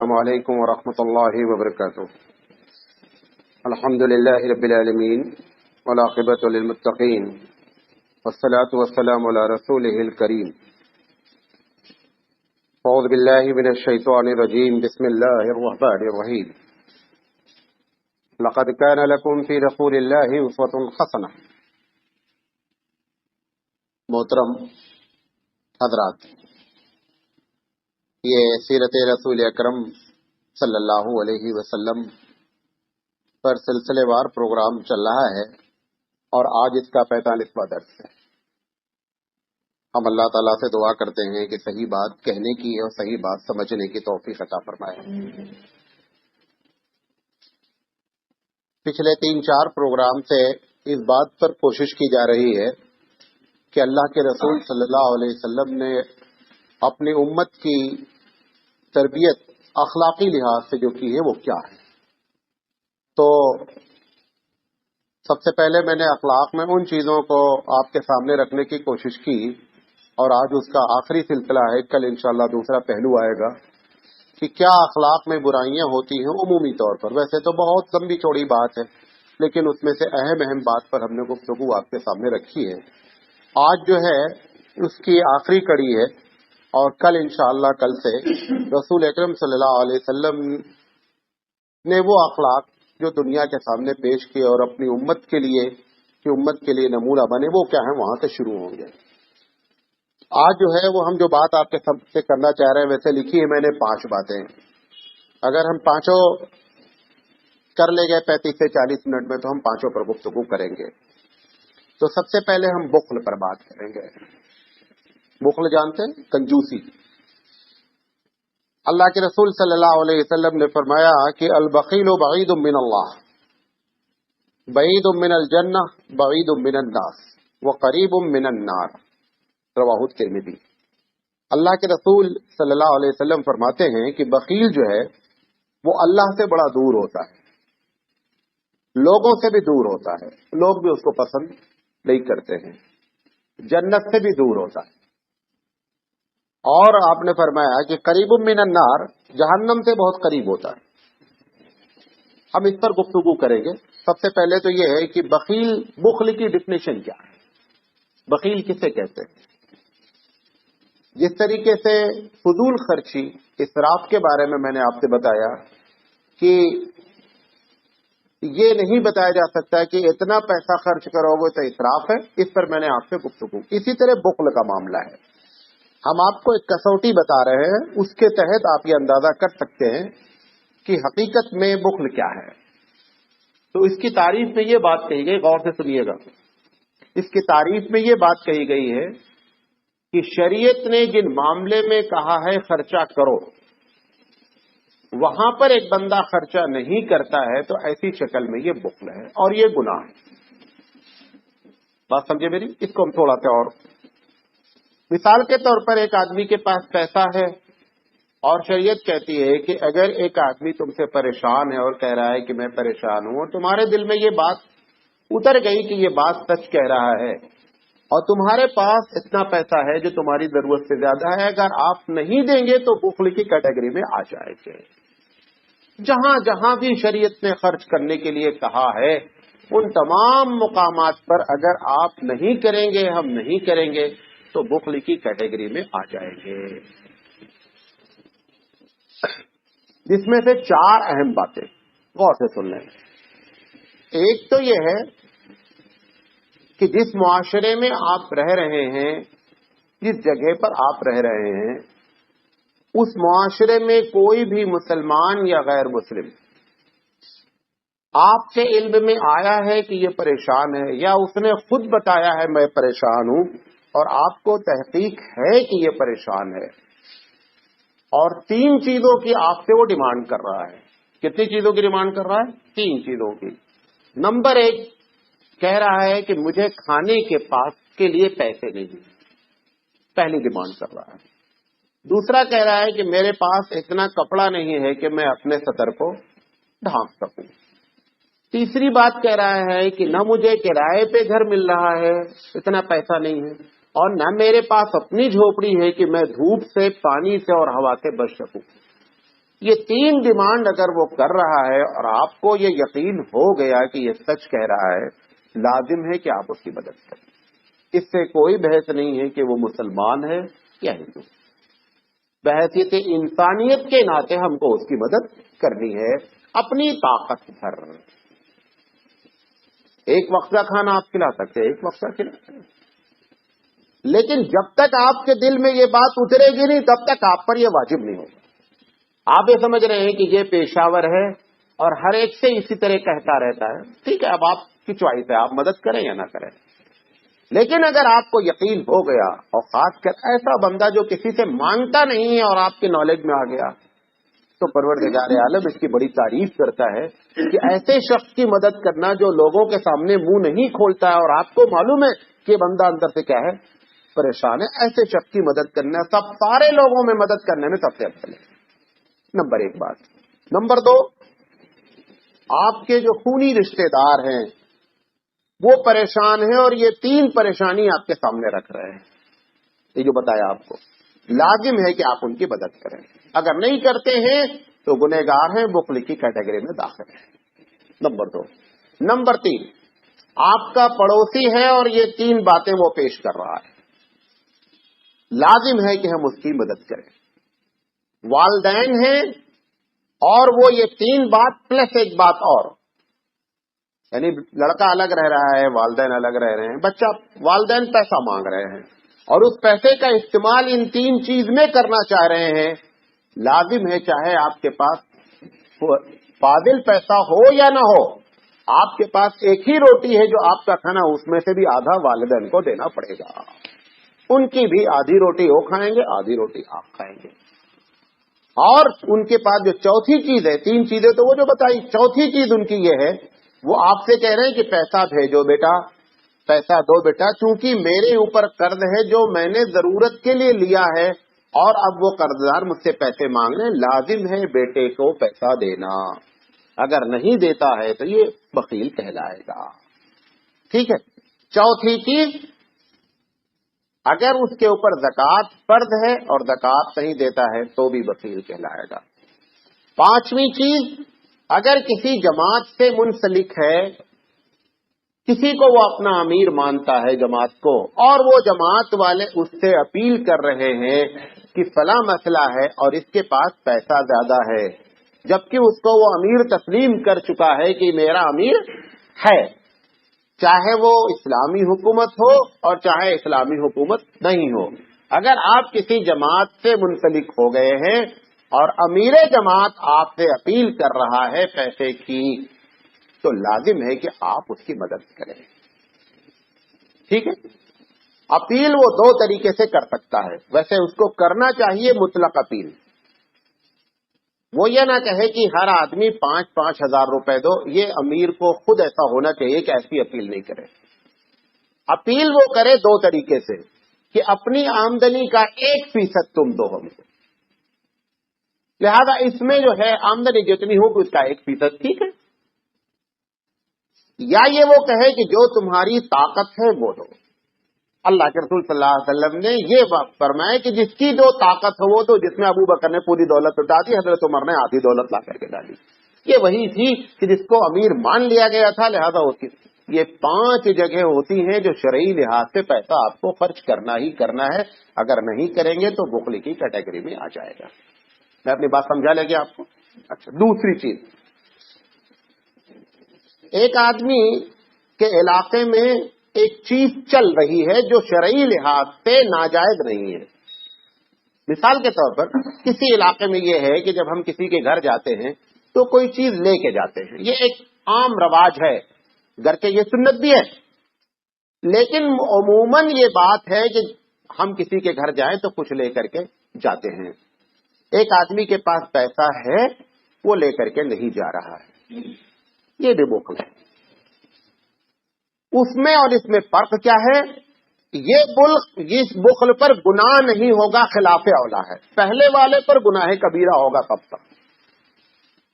السلام علیکم ورحمۃ اللہ وبرکاتہ۔ الحمد للہ رب العالمین والعاقبۃ للمتقین والصلاة والسلام علی رسولہ الکریم۔ اعوذ باللہ من الشیطان الرجیم، بسم اللہ الرحمن الرحیم۔ لقد کان لکم فی رسول اللہ اسوۃ حسنہ۔ محترم حضرات، یہ سیرت رسول اکرم صلی اللہ علیہ وسلم پر سلسلے وار پروگرام چل رہا ہے اور آج اس کا 45واں درس ہے۔ ہم اللہ تعالیٰ سے دعا کرتے ہیں کہ صحیح بات کہنے کی اور صحیح بات سمجھنے کی توفیق عطا فرمائے۔ پچھلے 3-4 پروگرام سے اس بات پر کوشش کی جا رہی ہے کہ اللہ کے رسول صلی اللہ علیہ وسلم نے اپنی امت کی تربیت اخلاقی لحاظ سے جو کی ہے وہ کیا ہے۔ تو سب سے پہلے میں نے اخلاق میں ان چیزوں کو آپ کے سامنے رکھنے کی کوشش کی، اور آج اس کا آخری سلسلہ ہے۔ کل انشاءاللہ دوسرا پہلو آئے گا کہ کیا اخلاق میں برائیاں ہوتی ہیں عمومی طور پر۔ ویسے تو بہت لمبی چوڑی بات ہے، لیکن اس میں سے اہم بات پر ہم نے گفتگو آپ کے سامنے رکھی ہے۔ آج جو ہے اس کی آخری کڑی ہے، اور کل انشاءاللہ کل سے رسول اکرم صلی اللہ علیہ وسلم نے وہ اخلاق جو دنیا کے سامنے پیش کیے اور اپنی امت کے لیے کہ امت کے لیے نمونہ بنے، وہ کیا ہے، وہاں سے شروع ہوں گے۔ آج جو ہے وہ ہم جو بات آپ کے سب سے کرنا چاہ رہے ہیں، ویسے لکھی ہے میں نے 5 باتیں۔ اگر ہم پانچوں کر لے گئے 35 سے 40 منٹ میں، تو ہم 5 پر گفتگو کریں گے۔ تو سب سے پہلے ہم بخل پر بات کریں گے۔ بخل جانتے ہیں؟ کنجوسی۔ اللہ کے رسول صلی اللہ علیہ وسلم نے فرمایا کہ البخیل بعید من اللہ، بعید من الجنہ، بعید من الناس، وقریب من النار، رواہ الترمذی۔ اللہ کے رسول صلی اللہ علیہ وسلم فرماتے ہیں کہ بخیل جو ہے وہ اللہ سے بڑا دور ہوتا ہے، لوگوں سے بھی دور ہوتا ہے، لوگ بھی اس کو پسند نہیں کرتے ہیں، جنت سے بھی دور ہوتا ہے، اور آپ نے فرمایا کہ قریب من النار، جہنم سے بہت قریب ہوتا ہے۔ ہم اس پر گفتگو کریں گے۔ سب سے پہلے تو یہ ہے کہ بخل کی ڈیفینیشن کیا ہے، بخیل کسے کہتے ہیں۔ جس طریقے سے فضول خرچی، اسراف کے بارے میں نے آپ سے بتایا کہ یہ نہیں بتایا جا سکتا کہ اتنا پیسہ خرچ کرو گے تو اسراف ہے، اس پر میں نے آپ سے گفتگو۔ اسی طرح بخل کا معاملہ ہے۔ ہم آپ کو ایک کسوٹی بتا رہے ہیں، اس کے تحت آپ یہ اندازہ کر سکتے ہیں کہ حقیقت میں بخل کیا ہے۔ تو اس کی تعریف میں یہ بات کہی گئی، غور سے سنیے گا۔ اس کی تعریف میں یہ بات کہی گئی ہے کہ شریعت نے جن معاملے میں کہا ہے خرچہ کرو، وہاں پر ایک بندہ خرچہ نہیں کرتا ہے تو ایسی شکل میں یہ بخل ہے اور یہ گناہ ہے۔ بات سمجھے میری؟ اس کو ہم تھوڑا سا اور مثال کے طور پر، ایک آدمی کے پاس پیسہ ہے اور شریعت کہتی ہے کہ اگر ایک آدمی تم سے پریشان ہے اور کہہ رہا ہے کہ میں پریشان ہوں، اور تمہارے دل میں یہ بات اتر گئی کہ یہ بات سچ کہہ رہا ہے، اور تمہارے پاس اتنا پیسہ ہے جو تمہاری ضرورت سے زیادہ ہے، اگر آپ نہیں دیں گے تو بخل کی کیٹیگری میں آ جائیں گے۔ جہاں جہاں بھی شریعت نے خرچ کرنے کے لیے کہا ہے، ان تمام مقامات پر اگر آپ نہیں کریں گے، ہم نہیں کریں گے، تو بخل کی کیٹیگری میں آ جائیں گے۔ جس میں سے 4 اہم باتیں غور سے سن لیں۔ ایک تو یہ ہے کہ جس معاشرے میں آپ رہ رہے ہیں، جس جگہ پر آپ رہ رہے ہیں، اس معاشرے میں کوئی بھی مسلمان یا غیر مسلم آپ کے علم میں آیا ہے کہ یہ پریشان ہے، یا اس نے خود بتایا ہے میں پریشان ہوں، اور آپ کو تحقیق ہے کہ یہ پریشان ہے، اور 3 چیزوں کی آپ سے وہ ڈیمانڈ کر رہا ہے۔ کتنی چیزوں کی ڈیمانڈ کر رہا ہے؟ 3 چیزوں کی۔ نمبر 1 کہہ رہا ہے کہ مجھے کھانے کے پاس کے لیے پیسے نہیں، پہلی ڈیمانڈ کر رہا ہے۔ دوسرا کہہ رہا ہے کہ میرے پاس اتنا کپڑا نہیں ہے کہ میں اپنے سطر کو ڈھانپ سکوں۔ تیسری بات کہہ رہا ہے کہ نہ مجھے کرائے پہ گھر مل رہا ہے، اتنا پیسہ نہیں ہے، اور نہ میرے پاس اپنی جھوپڑی ہے کہ میں دھوپ سے، پانی سے اور ہوا سے بچ سکوں۔ یہ 3 ڈیمانڈ اگر وہ کر رہا ہے اور آپ کو یہ یقین ہو گیا کہ یہ سچ کہہ رہا ہے، لازم ہے کہ آپ اس کی مدد کریں. اس سے کوئی بحث نہیں ہے کہ وہ مسلمان ہے یا ہندو. بحیثیت انسانیت کے ناطے ہم کو اس کی مدد کرنی ہے اپنی طاقت پر. ایک وقت کا کھانا آپ کھلا سکتے ہیں، ایک وقت کا کھلا سکتے ہیں، لیکن جب تک آپ کے دل میں یہ بات اترے گی نہیں تب تک آپ پر یہ واجب نہیں ہوگا. آپ یہ سمجھ رہے ہیں کہ یہ پیشاور ہے اور ہر ایک سے اسی طرح کہتا رہتا ہے، ٹھیک ہے، اب آپ کی چوائس ہے، آپ مدد کریں یا نہ کریں. لیکن اگر آپ کو یقین ہو گیا، اور خاص کر ایسا بندہ جو کسی سے مانگتا نہیں ہے اور آپ کے نالج میں آ گیا، تو پروردگار عالم اس کی بڑی تعریف کرتا ہے کہ ایسے شخص کی مدد کرنا جو لوگوں کے سامنے منہ نہیں کھولتا ہے اور آپ کو معلوم ہے کہ بندہ اندر سے کیا ہے، پریشان ہے. ایسے شخص کی مدد کرنا سب سارے لوگوں میں مدد کرنے میں سب سے افضل ہے. نمبر 1 بات. نمبر 2، آپ کے جو خونی رشتہ دار ہیں وہ پریشان ہیں اور یہ 3 پریشانی آپ کے سامنے رکھ رہے ہیں. یہ جو بتایا آپ کو، لازم ہے کہ آپ ان کی مدد کریں. اگر نہیں کرتے ہیں تو گنہگار ہیں، بخل کی کیٹیگری میں داخل ہیں. نمبر 2. نمبر 3، آپ کا پڑوسی ہے اور یہ 3 باتیں وہ پیش کر رہا ہے، لازم ہے کہ ہم اس کی مدد کریں. والدین ہیں اور وہ یہ 3 بات پلس ایک بات اور، یعنی لڑکا الگ رہ رہا ہے، والدین الگ رہ رہے ہیں، بچہ، والدین پیسہ مانگ رہے ہیں اور اس پیسے کا استعمال ان 3 چیز میں کرنا چاہ رہے ہیں. لازم ہے چاہے آپ کے پاس فاضل پیسہ ہو یا نہ ہو، آپ کے پاس ایک ہی روٹی ہے جو آپ کا کھانا، اس میں سے بھی آدھا والدین کو دینا پڑے گا. ان کی بھی آدھی روٹی وہ کھائیں گے، آدھی روٹی آپ کھائیں گے. اور ان کے پاس جو چوتھی چیز ہے، 3 چیزیں تو وہ جو بتائی، چوتھی چیز ان کی یہ ہے، وہ آپ سے کہہ رہے ہیں کہ پیسہ بھیجو بیٹا، پیسہ دو بیٹا، چونکہ میرے اوپر قرض ہے جو میں نے ضرورت کے لیے لیا ہے اور اب وہ قرضدار مجھ سے پیسے مانگ رہے ہیں، لازم ہے بیٹے کو پیسہ دینا. اگر نہیں دیتا ہے تو یہ بخیل کہلائے گا. ٹھیک ہے. چوتھی چیز، اگر اس کے اوپر زکوٰۃ فرض ہے اور زکوٰۃ نہیں دیتا ہے تو بھی بخیل کہلائے گا. 5ویں چیز، اگر کسی جماعت سے منسلک ہے، کسی کو وہ اپنا امیر مانتا ہے جماعت کو، اور وہ جماعت والے اس سے اپیل کر رہے ہیں کہ فلاں مسئلہ ہے اور اس کے پاس پیسہ زیادہ ہے، جبکہ اس کو وہ امیر تسلیم کر چکا ہے کہ میرا امیر ہے، چاہے وہ اسلامی حکومت ہو اور چاہے اسلامی حکومت نہیں ہو. اگر آپ کسی جماعت سے منسلک ہو گئے ہیں اور امیر جماعت آپ سے اپیل کر رہا ہے پیسے کی، تو لازم ہے کہ آپ اس کی مدد کریں. ٹھیک ہے. اپیل وہ 2 طریقے سے کر سکتا ہے، ویسے اس کو کرنا چاہیے مطلق اپیل. وہ یہ نہ کہے کہ ہر آدمی 5-5 ہزار روپے دو، یہ امیر کو خود ایسا ہونا چاہیے کہ ایسی اپیل نہیں کرے. اپیل وہ کرے 2 طریقے سے، کہ اپنی آمدنی کا 1% تم دو ہم کو، لہذا اس میں جو ہے آمدنی جتنی ہوگی اس کا 1% ٹھیک ہے. یا یہ وہ کہے کہ جو تمہاری طاقت ہے وہ دو. اللہ کے رسول صلی اللہ علیہ وسلم نے یہ فرمایا کہ جس کی جو طاقت ہو وہ تو، جس میں ابو بکر نے پوری دولت لٹا دی، حضرت عمر نے آدھی دولت لا کر کے ڈالی. یہ وہی تھی کہ جس کو امیر مان لیا گیا تھا، لہذا اس کی یہ 5 جگہ ہوتی ہیں جو شرعی لحاظ سے پیسہ آپ کو خرچ کرنا ہی کرنا ہے. اگر نہیں کریں گے تو بخل کی کیٹیگری میں آ جائے گا. میں اپنی بات سمجھا لے گیا آپ کو. اچھا، دوسری چیز، ایک آدمی کے علاقے میں ایک چیز چل رہی ہے جو شرعی لحاظ سے ناجائز نہیں ہے. مثال کے طور پر کسی علاقے میں یہ ہے کہ جب ہم کسی کے گھر جاتے ہیں تو کوئی چیز لے کے جاتے ہیں، یہ ایک عام رواج ہے، گھر کے یہ سنت بھی ہے. لیکن عموماً یہ بات ہے کہ ہم کسی کے گھر جائیں تو کچھ لے کر کے جاتے ہیں. ایک آدمی کے پاس پیسہ ہے، وہ لے کر کے نہیں جا رہا ہے، یہ بھی بخل ہے. اس میں اور اس میں فرق کیا ہے؟ اس بخل پر گناہ نہیں ہوگا، خلاف اولا ہے. پہلے والے پر گناہ کبیرہ ہوگا. کب تک؟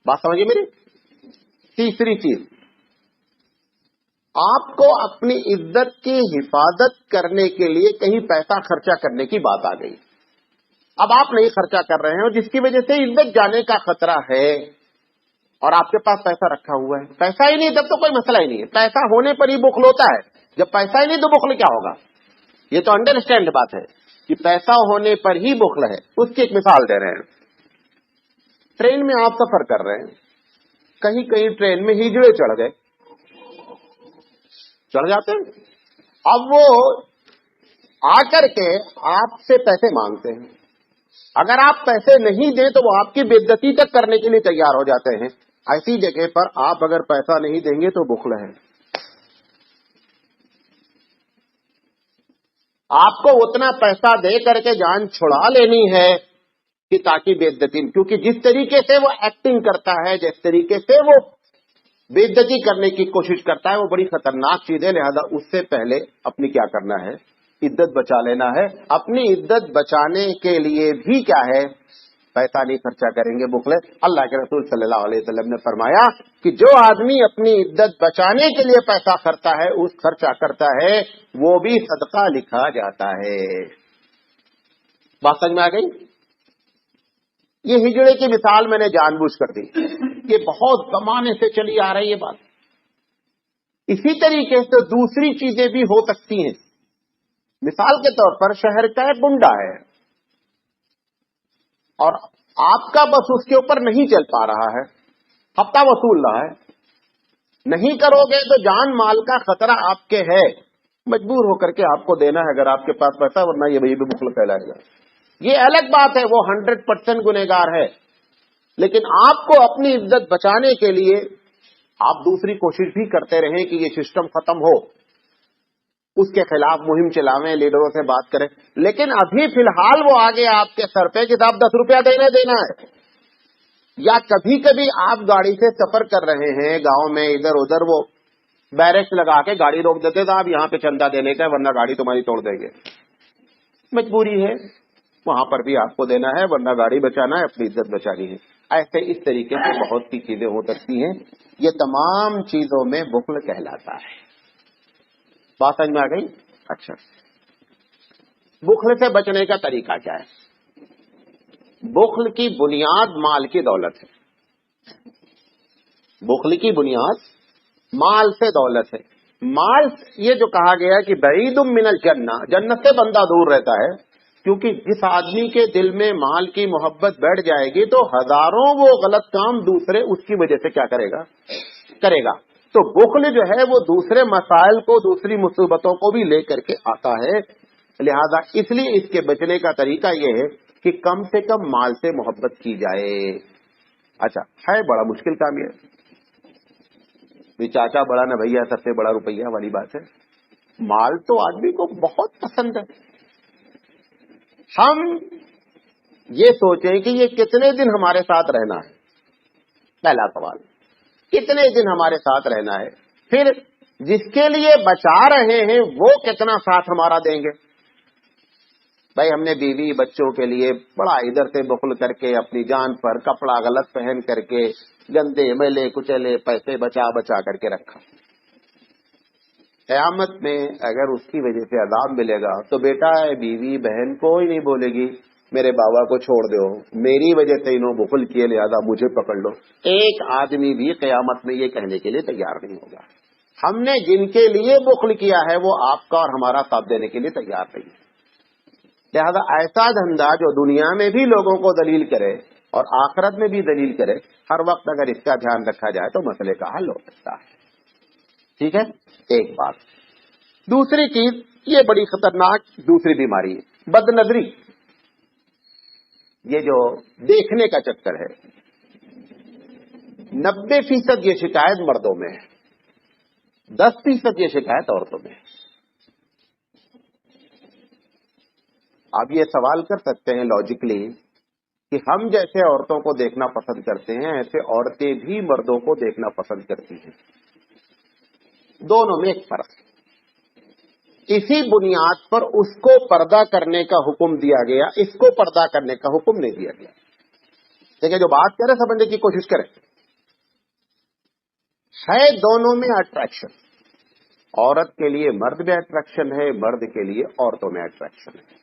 بات سمجھیے میری. تیسری چیز، آپ کو اپنی عزت کی حفاظت کرنے کے لیے کہیں پیسہ خرچہ کرنے کی بات آ گئی. اب آپ نہیں خرچہ کر رہے ہیں اور جس کی وجہ سے عزت جانے کا خطرہ ہے، اور آپ کے پاس پیسہ رکھا ہوا ہے، پیسہ ہی نہیں تب تو کوئی مسئلہ ہی نہیں ہے، پیسہ ہونے پر ہی بخل ہوتا ہے، جب پیسہ ہی نہیں تو بخل کیا ہوگا؟ یہ تو انڈرسٹینڈ بات ہے کہ پیسہ ہونے پر ہی بخل ہے۔ اس کی ایک مثال دے رہے ہیں، ٹرین میں آپ سفر کر رہے ہیں، کہیں کہیں ٹرین میں ہجڑے چڑھ گئے، چڑھ جاتے ہیں، اب وہ آ کر کے آپ سے پیسے مانگتے ہیں، اگر آپ پیسے نہیں دیں تو وہ آپ کی بے عزتی تک کرنے کے لیے تیار ہو جاتے ہیں۔ ایسی جگہ پر آپ اگر پیسہ نہیں دیں گے تو بخل ہے۔ آپ کو اتنا پیسہ دے کر کے جان چھڑا لینی ہے کہ تاکہ بے عزتی، کیونکہ جس طریقے سے وہ ایکٹنگ کرتا ہے، جس طریقے سے وہ بے عزتی کرنے کی کوشش کرتا ہے، وہ بڑی خطرناک چیز ہے۔ لہذا اس سے پہلے اپنی کیا کرنا ہے؟ عزت بچا لینا ہے۔ اپنی عزت بچانے کے لیے بھی کیا ہے؟ پیسہ نہیں خرچہ کریں گے، بخل ہے۔ اللہ کے رسول صلی اللہ علیہ وسلم نے فرمایا کہ جو آدمی اپنی عزت بچانے کے لیے پیسہ خرچہ کرتا ہے وہ بھی صدقہ لکھا جاتا ہے۔ بات سمجھ میں آ گئی؟ یہ ہجڑے کی مثال میں نے جان بوجھ کر دی، یہ بہت زمانے سے چلی آ رہی ہے بات۔ اسی طریقے سے دوسری چیزیں بھی ہو سکتی ہیں۔ مثال کے طور پر شہر کا ایک گنڈا ہے اور آپ کا بس اس کے اوپر نہیں چل پا رہا ہے، ہفتہ وصول رہا ہے، نہیں کرو گے تو جان مال کا خطرہ آپ کے ہے، مجبور ہو کر کے آپ کو دینا ہے اگر آپ کے پاس پیسہ، ورنہ یہ بھی بخل کہلائے گا۔ یہ الگ بات ہے، وہ 100% گنہگار ہے، لیکن آپ کو اپنی عزت بچانے کے لیے آپ دوسری کوشش بھی کرتے رہیں کہ یہ سسٹم ختم ہو، اس کے خلاف مہم چلاویں، لیڈروں سے بات کریں، لیکن ابھی فی الحال وہ آگے آپ کے سر پہ کہ صاحب 10 روپیہ دینا ہے۔ یا کبھی کبھی آپ گاڑی سے سفر کر رہے ہیں گاؤں میں، ادھر ادھر وہ بیرکس لگا کے گاڑی روک دیتے، صاحب یہاں پہ چندہ دینے کا ہے ورنہ گاڑی تمہاری توڑ دیں گے۔ مجبوری ہے، وہاں پر بھی آپ کو دینا ہے ورنہ گاڑی بچانا ہے، اپنی عزت بچانی ہے۔ ایسے اس طریقے سے بہت سی چیزیں ہو سکتی ہیں، یہ تمام چیزوں میں بخل کہلاتا ہے۔ بات سمجھ میں آ گئی؟ اچھا، بخل سے بچنے کا طریقہ کیا ہے؟ بخل کی بنیاد مال کی دولت ہے۔ بخل کی بنیاد مال سے دولت ہے۔ مال یہ جو کہا گیا کہ بعید من الجنہ، جنت سے بندہ دور رہتا ہے، کیونکہ جس آدمی کے دل میں مال کی محبت بیٹھ جائے گی تو ہزاروں وہ غلط کام دوسرے اس کی وجہ سے کیا کرے گا۔ تو بخل جو ہے وہ دوسرے مسائل کو، دوسری مصیبتوں کو بھی لے کر کے آتا ہے، لہذا اس لیے اس کے بچنے کا طریقہ یہ ہے کہ کم سے کم مال سے محبت کی جائے۔ اچھا ہے، بڑا مشکل کام یہ چاچا بڑا نہ بھیا سب سے بڑا روپیہ والی بات ہے۔ مال تو آدمی کو بہت پسند ہے۔ ہم یہ سوچیں کہ یہ کتنے دن ہمارے ساتھ رہنا ہے، پہلا سوال، کتنے دن ہمارے ساتھ رہنا ہے، پھر جس کے لیے بچا رہے ہیں وہ کتنا ساتھ ہمارا دیں گے۔ بھائی ہم نے بیوی بچوں کے لیے بڑا ادھر سے بخل کر کے، اپنی جان پر کپڑا غلط پہن کر کے، گندے میلے کچلے پیسے بچا بچا کر کے رکھا، قیامت میں اگر اس کی وجہ سے عذاب ملے گا تو بیٹا بیوی بہن کوئی نہیں بولے گی میرے بابا کو چھوڑ دو، میری وجہ سے انہوں بخل کیے لہذا مجھے پکڑ لو۔ ایک آدمی بھی قیامت میں یہ کہنے کے لیے تیار نہیں ہوگا۔ ہم نے جن کے لیے بخل کیا ہے وہ آپ کا اور ہمارا ساتھ دینے کے لیے تیار نہیں ہے، لہذا ایسا دھندا جو دنیا میں بھی لوگوں کو ذلیل کرے اور آخرت میں بھی ذلیل کرے، ہر وقت اگر اس کا دھیان رکھا جائے تو مسئلے کا حل ہو سکتا ہے۔ ٹھیک ہے، ایک بات۔ دوسری چیز، یہ بڑی خطرناک دوسری بیماری ہے، بد نظری۔ یہ جو دیکھنے کا چکر ہے، 90% یہ شکایت مردوں میں ہے، 10% یہ شکایت عورتوں میں ہے۔ آپ یہ سوال کر سکتے ہیں لاجکلی کہ ہم جیسے عورتوں کو دیکھنا پسند کرتے ہیں ایسے عورتیں بھی مردوں کو دیکھنا پسند کرتی ہیں، دونوں میں ایک فرق ہے۔ اسی بنیاد پر اس کو پردہ کرنے کا حکم دیا گیا، اس کو پردہ کرنے کا حکم نہیں دیا گیا۔ دیکھیں جو بات کریں سمجھنے کی کوشش کریں، ہے دونوں میں اٹریکشن، عورت کے لیے مرد میں اٹریکشن ہے، مرد کے لیے عورتوں میں اٹریکشن ہے۔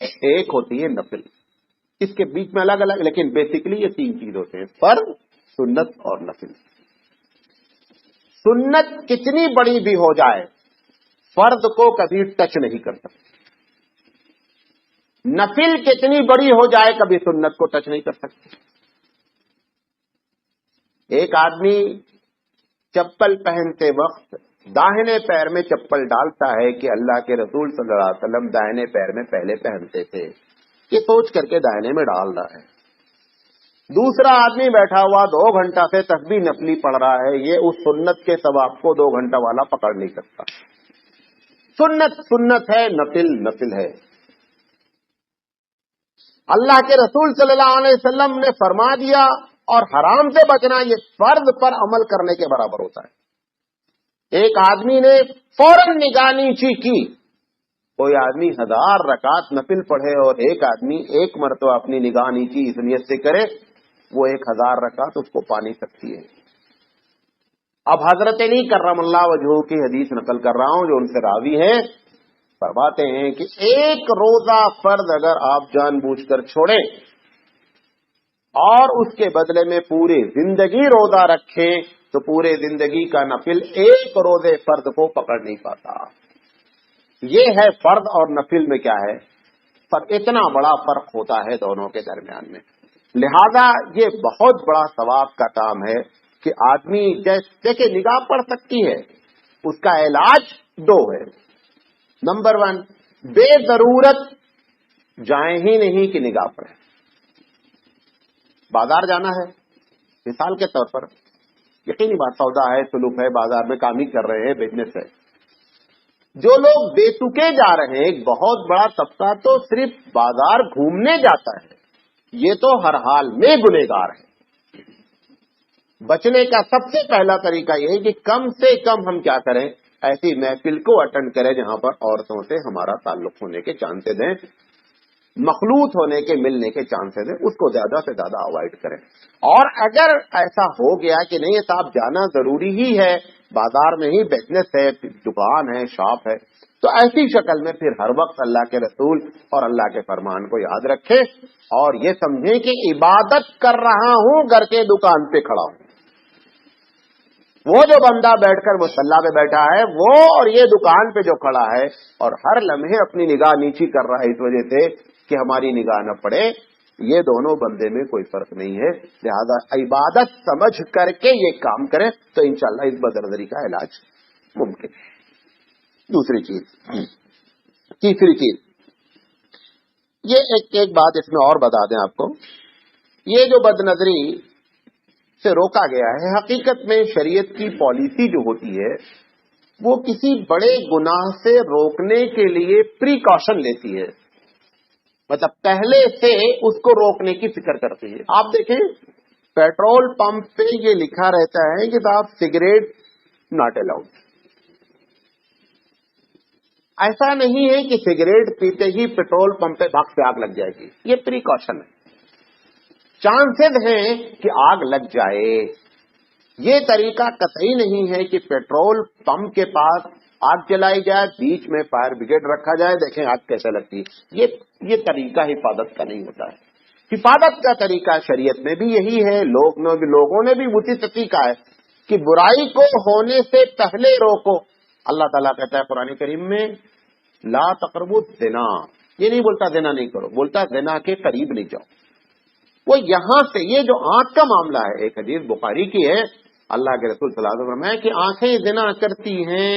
ایک ہوتی ہے نفل. اس کے بیچ میں الگ الگ لیکن بیسیکلی یہ 3 چیز ہوتے ہیں: فرض، سنت اور نفل. سنت کتنی بڑی بھی ہو جائے فرض کو کبھی ٹچ نہیں کر سکتی. نفل کتنی بڑی ہو جائے کبھی سنت کو ٹچ نہیں کر سکتی. ایک آدمی چپل پہنتے وقت داہنے پیر میں چپل ڈالتا ہے کہ اللہ کے رسول صلی اللہ علیہ وسلم داہنے پیر میں پہلے پہنتے تھے، یہ سوچ کر کے داہنے میں ڈال رہا ہے. دوسرا آدمی بیٹھا ہوا 2 گھنٹہ سے تسبیح نفلی پڑھ رہا ہے، یہ اس سنت کے ثواب کو 2 گھنٹہ والا پکڑ نہیں سکتا. سنت سنت ہے، نفل نفل ہے. اللہ کے رسول صلی اللہ علیہ وسلم نے فرما دیا اور حرام سے بچنا یہ فرض پر عمل کرنے کے برابر ہوتا ہے. ایک آدمی نے فوراً نگاہ نیچی کی، کوئی آدمی 1000 رکعت نفل پڑھے اور ایک آدمی ایک مرتبہ اپنی نگاہ نیچی اس نیت سے کرے، وہ 1000 رکعت اس کو پا نہیں سکتی ہے. اب حضرت علی کرم اللہ وجہہ کی حدیث نقل کر رہا ہوں جو ان سے راوی ہیں، فرماتے ہیں کہ ایک روزہ فرض اگر آپ جان بوجھ کر چھوڑیں اور اس کے بدلے میں پوری زندگی روزہ رکھیں تو پورے زندگی کا نفل ایک روزے فرض کو پکڑ نہیں پاتا. یہ ہے فرض اور نفل میں کیا ہے فرق. اتنا بڑا فرق ہوتا ہے دونوں کے درمیان میں. لہذا یہ بہت بڑا ثواب کا کام ہے کہ آدمی جیسے نگاہ پڑ سکتی ہے، اس کا علاج 2 ہے. نمبر 1، بے ضرورت جائیں ہی نہیں کہ نگاہ پڑے. بازار جانا ہے مثال کے طور پر، یقینی بات سودا ہے، سلوک ہے، بازار میں کام ہی کر رہے ہیں، بزنس ہے. جو لوگ بے تکے جا رہے ہیں، ایک بہت بڑا طبقہ تو صرف بازار گھومنے جاتا ہے، یہ تو ہر حال میں گنہگار ہے. بچنے کا سب سے پہلا طریقہ یہ ہے کہ کم سے کم ہم کیا کریں، ایسی محفل کو اٹینڈ کریں جہاں پر عورتوں سے ہمارا تعلق ہونے کے چانسز ہیں، مخلوط ہونے کے ملنے کے چانسز ہیں، اس کو زیادہ سے زیادہ اوائڈ کریں. اور اگر ایسا ہو گیا کہ نہیں صاحب جانا ضروری ہی ہے، بازار میں ہی بزنس ہے، دکان ہے، شاپ ہے، تو ایسی شکل میں پھر ہر وقت اللہ کے رسول اور اللہ کے فرمان کو یاد رکھیں اور یہ سمجھیں کہ عبادت کر رہا ہوں، گھر کے دکان پہ کھڑا ہوں. وہ جو بندہ بیٹھ کر مصلی پہ بیٹھا ہے وہ اور یہ دکان پہ جو کھڑا ہے اور ہر لمحے اپنی نگاہ نیچی کر رہا ہے اس وجہ سے کہ ہماری نگاہ نہ پڑے، یہ دونوں بندے میں کوئی فرق نہیں ہے. لہذا عبادت سمجھ کر کے یہ کام کریں تو انشاءاللہ اس بدنظری کا علاج ممکن ہے. دوسری چیز، تیسری چیز، یہ ایک بات اس میں اور بتا دیں آپ کو، یہ جو بدنظری سے روکا گیا ہے، حقیقت میں شریعت کی پالیسی جو ہوتی ہے وہ کسی بڑے گناہ سے روکنے کے لیے پریکاشن لیتی ہے، مطلب پہلے سے اس کو روکنے کی فکر کرتی ہے. آپ دیکھیں پیٹرول پمپ پہ یہ لکھا رہتا ہے کہ صاحب سگریٹ ناٹ الاؤڈ. ایسا نہیں ہے کہ سگریٹ پیتے ہی پیٹرول پمپ پہ بھاگ سے آگ لگ جائے گی، یہ پریکاشن ہے. چانسز ہیں کہ آگ لگ جائے. یہ طریقہ قطعی نہیں ہے کہ پیٹرول پمپ کے پاس آگ جلائی جائے، بیچ میں فائر بریگیڈ رکھا جائے، دیکھیں آگ کیسے لگتی ہے. یہ طریقہ حفاظت کا نہیں ہوتا ہے. حفاظت کا طریقہ شریعت میں بھی یہی ہے، لوگوں نے بھی اسی طریقہ ہے کہ برائی کو ہونے سے پہلے روکو. اللہ تعالیٰ کہتا ہے قرآن کریم میں لا تقربوا الزنا، یہ نہیں بولتا زنا نہیں کرو، بولتا زنا کے قریب نہیں جاؤ. وہ یہاں سے یہ جو آنکھ کا معاملہ ہے، ایک حدیث بخاری کی ہے، اللہ کے رسول صلی اللہ علیہ وسلم ہے کہ آنکھیں زنا کرتی ہیں.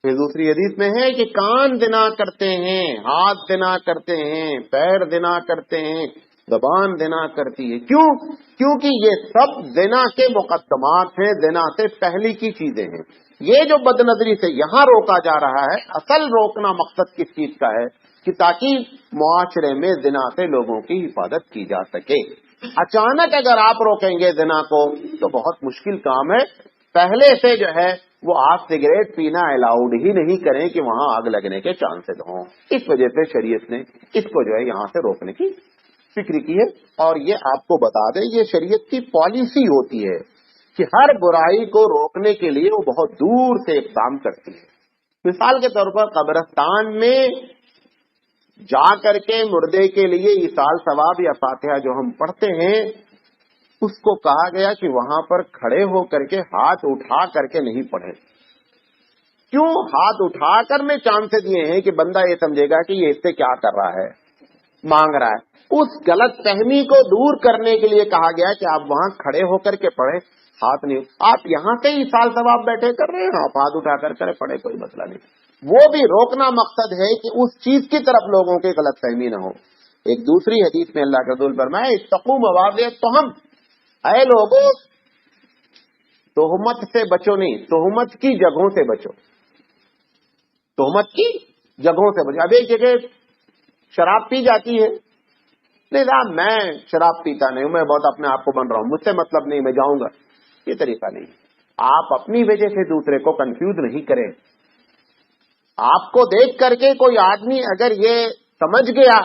پھر دوسری حدیث میں ہے کہ کان زنا کرتے ہیں، ہاتھ زنا کرتے ہیں، پیر زنا کرتے ہیں، زبان زنا کرتی ہے. کیونکہ یہ سب زنا کے مقدمات ہیں، زنا سے پہلی کی چیزیں ہیں. یہ جو بدنظری سے یہاں روکا جا رہا ہے، اصل روکنا مقصد کس چیز کا ہے کہ تاکہ معاشرے میں زنا سے لوگوں کی حفاظت کی جا سکے. اچانک اگر آپ روکیں گے زنا کو تو بہت مشکل کام ہے. پہلے سے جو ہے وہ آپ سگریٹ پینا الاؤڈ ہی نہیں کریں کہ وہاں آگ لگنے کے چانسز ہوں. اس وجہ سے شریعت نے اس کو جو ہے یہاں سے روکنے کی فکر کی ہے. اور یہ آپ کو بتا دیں یہ شریعت کی پالیسی ہوتی ہے کہ ہر برائی کو روکنے کے لیے وہ بہت دور سے اقدام کرتی ہے. مثال کے طور پر قبرستان میں جا کر کے مردے کے لیے ایصال ثواب یا فاتحہ جو ہم پڑھتے ہیں اس کو کہا گیا کہ وہاں پر کھڑے ہو کر کے ہاتھ اٹھا کر کے نہیں پڑھے. کیوں ہاتھ اٹھا کر میں چانسز یہ ہیں کہ بندہ یہ سمجھے گا کہ یہ اس سے کیا کر رہا ہے, مانگ رہا ہے. اس غلط فہمی کو دور کرنے کے لیے کہا گیا کہ آپ وہاں کھڑے ہو کر کے پڑھیں, ہاتھ نہیں. آپ یہاں سے ہی سال ثواب بیٹھے کر رہے ہیں, آپ ہاتھ اٹھا کر کرے پڑھے, کوئی مسئلہ نہیں. وہ بھی روکنا مقصد ہے کہ اس چیز کی طرف لوگوں کی غلط فہمی نہ ہو. ایک دوسری حدیث میں اللہ کے رسول فرمائے اتقوا مواضع التہم, اے لوگوں تہمت سے بچو, نہیں تہمت کی جگہوں سے بچو, تہمت کی جگہوں سے بچو. اب ایک جگہ شراب پی جاتی ہے, نہیں صاحب میں شراب پیتا نہیں ہوں, میں بہت اپنے آپ کو بن رہا ہوں, مجھ سے مطلب نہیں, میں جاؤں گا, یہ طریقہ نہیں. آپ اپنی وجہ سے دوسرے کو کنفیوز نہیں کریں. آپ کو دیکھ کر کے کوئی آدمی اگر یہ سمجھ گیا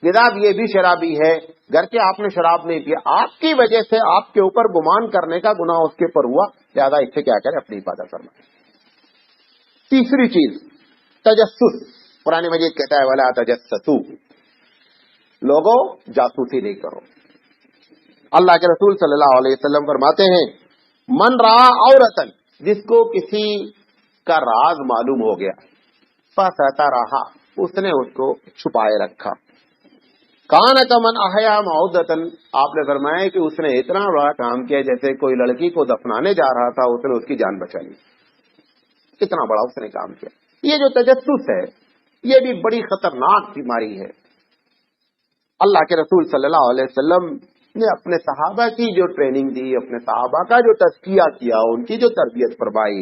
جناب یہ بھی شرابی ہے, گھر کے آپ نے شراب نہیں پیا, آپ کی وجہ سے آپ کے اوپر گمان کرنے کا گناہ اس کے اوپر ہوا, لہذا اس سے کیا کرے, اپنی حفاظت کرنا. تیسری چیز تجسس. قرآن مجید کہتا ہے ولا تجسسوا, لوگوں جاسوسی نہیں کرو. اللہ کے رسول صلی اللہ علیہ وسلم فرماتے ہیں من رأى عورتا, جس کو کسی کا راز معلوم ہو گیا, فسترہا, اس نے اس کو چھپائے رکھا. کان کمن احیا موعودۃ, آپ نے فرمایا کہ اس نے اتنا بڑا کام کیا جیسے کوئی لڑکی کو دفنانے جا رہا تھا, اس نے اس کی جان بچا لی. اتنا بڑا اس نے کام کیا. یہ جو تجسس ہے یہ بھی بڑی خطرناک بیماری ہے. اللہ کے رسول صلی اللہ علیہ وسلم نے اپنے صحابہ کی جو ٹریننگ دی, اپنے صحابہ کا جو تزکیہ کیا, ان کی جو تربیت فرمائی,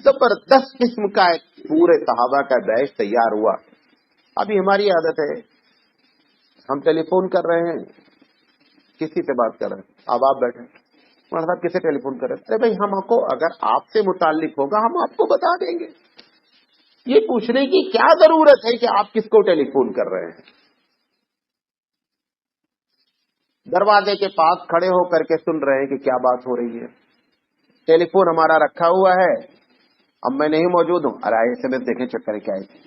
زبردست قسم کا ایک پورے صحابہ کا بیچ تیار ہوا. ابھی ہماری عادت ہے ہم ٹیلی فون کر رہے ہیں, کسی سے بات کر رہے ہیں, اب آپ بیٹھے مولانا صاحب کسے ٹیلی فون کر رہے ہیں, ارے بھائی ہم کو اگر آپ سے متعلق ہوگا ہم آپ کو بتا دیں گے. یہ پوچھنے کی کیا ضرورت ہے کہ آپ کس کو ٹیلی فون کر رہے ہیں. دروازے کے پاس کھڑے ہو کر کے سن رہے ہیں کہ کیا بات ہو رہی ہے. ٹیلی فون ہمارا رکھا ہوا ہے, اب میں نہیں موجود ہوں, ارے ایس ایم ایس دیکھیں چیک کریں کیا ہے.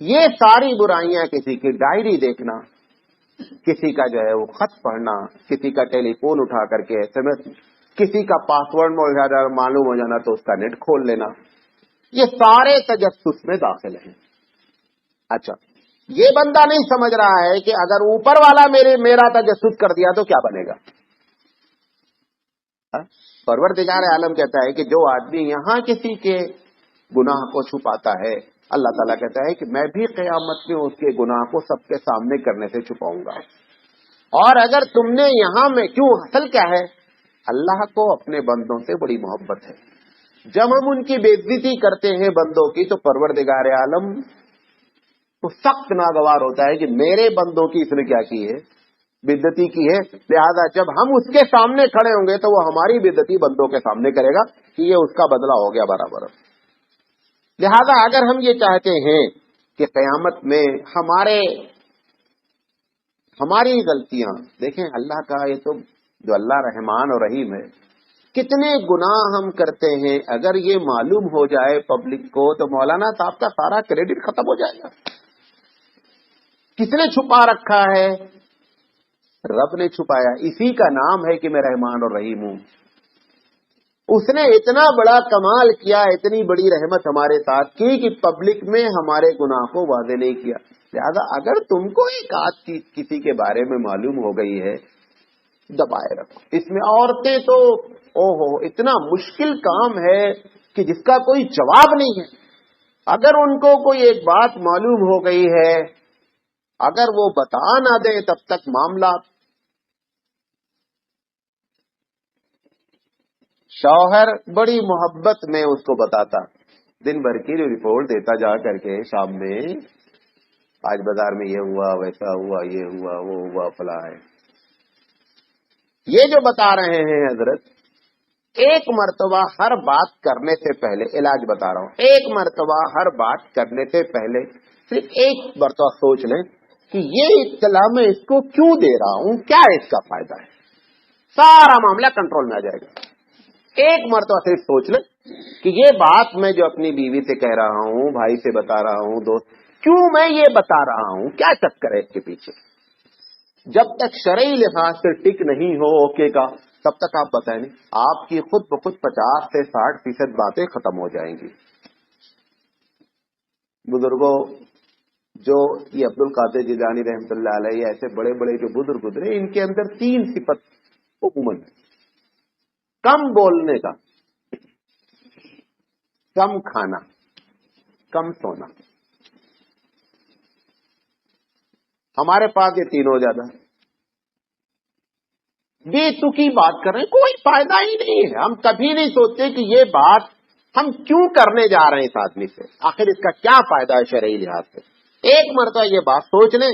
یہ ساری برائیاں, کسی کی ڈائری دیکھنا, کسی کا جو ہے وہ خط پڑھنا, کسی کا ٹیلی فون اٹھا کر کے ایس ایم ایس, کسی کا پاسورڈ معلوم ہو جانا تو اس کا نیٹ کھول لینا, یہ سارے تجسس میں داخل ہیں. اچھا, یہ بندہ نہیں سمجھ رہا ہے کہ اگر اوپر والا میرا تجسس کر دیا تو کیا بنے گا. پروردگار عالم کہتا ہے کہ جو آدمی یہاں کسی کے گناہ کو چھپاتا ہے, اللہ تعالیٰ کہتا ہے کہ میں بھی قیامت میں اس کے گناہ کو سب کے سامنے کرنے سے چھپاؤں گا. اور اگر تم نے یہاں میں کیوں, اصل کیا ہے, اللہ کو اپنے بندوں سے بڑی محبت ہے. جب ہم ان کی بے عزتی کرتے ہیں بندوں کی, تو پروردگار عالم تو سخت ناگوار ہوتا ہے کہ میرے بندوں کی اس نے کیا کی ہے, بے عزتی کی ہے. لہذا جب ہم اس کے سامنے کھڑے ہوں گے تو وہ ہماری بے عزتی بندوں کے سامنے کرے گا کہ یہ اس کا بدلہ ہو گیا برابر. لہذا اگر ہم یہ چاہتے ہیں کہ قیامت میں ہماری غلطیاں دیکھیں, اللہ کا یہ تو جو اللہ رحمان اور رحیم ہے, کتنے گناہ ہم کرتے ہیں, اگر یہ معلوم ہو جائے پبلک کو تو مولانا صاحب کا سارا کریڈٹ ختم ہو جائے گا. کس نے چھپا رکھا ہے, رب نے چھپایا. اسی کا نام ہے کہ میں رحمان اور رحیم ہوں. اس نے اتنا بڑا کمال کیا, اتنی بڑی رحمت ہمارے ساتھ کی کہ پبلک میں ہمارے گناہ کو واضح نہیں کیا. لہذا اگر تم کو ایک آدھ چیز کسی کے بارے میں معلوم ہو گئی ہے, دبائے رکھو. اس میں عورتیں تو اتنا مشکل کام ہے کہ جس کا کوئی جواب نہیں ہے. اگر ان کو کوئی ایک بات معلوم ہو گئی ہے, اگر وہ بتا نہ دیں تب تک معاملہ. شوہر بڑی محبت میں اس کو بتاتا, دن بھر کی رپورٹ دیتا جا کر کے شام میں, آج بازار میں یہ ہوا, ویسا ہوا, یہ ہوا, وہ ہوا, فلاں ہے. یہ جو بتا رہے ہیں حضرت, ایک مرتبہ ہر بات کرنے سے پہلے, علاج بتا رہا ہوں, ایک مرتبہ ہر بات کرنے سے پہلے صرف ایک مرتبہ سوچ لیں کہ یہ اطلاع میں اس کو کیوں دے رہا ہوں, کیا اس کا فائدہ ہے. سارا معاملہ کنٹرول میں آ جائے گا. ایک مرتبہ صرف سوچ لیں کہ یہ بات میں جو اپنی بیوی سے کہہ رہا ہوں، بھائی سے بتا رہا ہوں، دوست، کیوں میں یہ بتا رہا ہوں، کیا چکر ہے اس کے پیچھے؟ جب تک شرعی لحاظ سے ٹک نہیں ہو اوکے کا، تب تک آپ بتائیں نہیں، آپ کی خود بخود 50 سے 60% باتیں ختم ہو جائیں گی۔ بزرگوں، جو یہ عبد القادر جیلانی رحمۃ اللہ علیہ، ایسے بڑے بڑے جو بزرگ گزرے، ان کے اندر 3 صفت عموماً: کم بولنے کا، کم کھانا، کم سونا۔ ہمارے پاس یہ تینوں زیادہ ہے۔ بے تکی بات کر رہے ہیں، کوئی فائدہ ہی نہیں ہے۔ ہم کبھی نہیں سوچتے کہ یہ بات ہم کیوں کرنے جا رہے ہیں اس آدمی سے، آخر اس کا کیا فائدہ ہے شرعی لحاظ سے۔ ایک مرتبہ یہ بات سوچ لیں،